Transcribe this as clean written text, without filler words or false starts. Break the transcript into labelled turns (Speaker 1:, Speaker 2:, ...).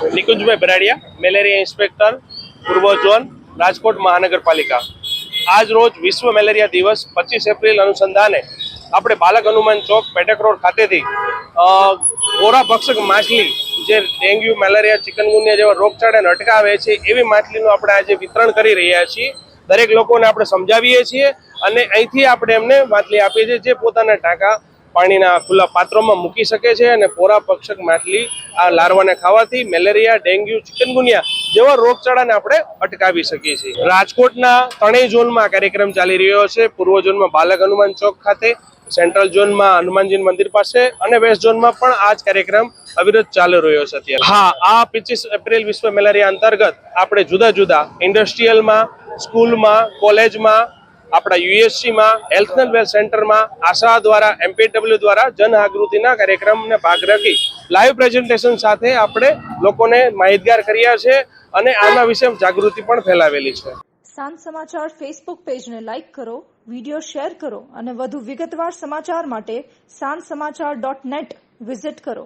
Speaker 1: નિકુંજભાઈ ભરાડિયા, malaria inspector, પૂર્વ zone, Rajkot મહાનગરપાલિકા। આજ રોજ વિશ્વ મેલેરિયા દિવસ 25 એપ્રિલ અનુસંધાને આપણે બાલક હનુમાન ચોક પેટેક રોડ ખાતેથી કોરા ભક્ષક માછલી જે ડેન્ગ્યુ, મેલેરિયા, ચિકનગુનિયા જેવા રોગચાળાને અટકાવે છે એવી માછલીનું આપણે આજે વિતરણ કરી રહ્યા છીએ। દરેક લોકોને આપણે સમજાવીએ છીએ અને અહીંથી આપણે એમને માછલી આપીએ છીએ જે પોતાના ટાંકા પાણીના ખુલ્લા પાત્રોમાં મૂકી શકે છે અને કોરા ભક્ષક માછલી આ લાર્વાને ખાવાથી મેલેરિયા, ડેન્ગ્યુ, ચિકનગુનિયા જેવા રોગચાળાને આપણે અટકાવી શકીએ છીએ। રાજકોટના ત્રણેય ઝોનમાં કાર્યક્રમ ચાલી રહ્યો છે। પૂર્વ ઝોનમાં બાલક હનુમાન ચોક ખાતે, સેન્ટ્રલ ઝોનમાં હનુમાનજી મંદિર પાસે અને વેસ્ટ ઝોનમાં પણ આ જ કાર્યક્રમ અવિરત ચાલી રહ્યો છે અત્યારે। હા, આ 25 એપ્રિલ વિશ્વ મેલેરિયા અંતર્ગત આપણે જુદા જુદા ઇન્ડસ્ટ્રીયલમાં, સ્કૂલમાં, કોલેજમાં, આપણા યુએસસીમાં, હેલ્થ એન્ડ વેલ્થ સેન્ટરમાં આશા દ્વારા, એમપીડબ્લ્યુ દ્વારા જનજાગૃતિના કાર્યક્રમને ભાગ રાખી લાઈવ પ્રેઝન્ટેશન સાથે આપણે લોકોને માહિતગાર કર્યા છે અને આના વિશે જાગૃતિ પણ ફેલાવેલી છે।
Speaker 2: સાંજ સમાચાર ફેસબુક પેજને લાઇક કરો, વિડીયો શેર કરો અને વધુ વિગતવાર સમાચાર માટે sanssamachar.net વિઝિટ કરો।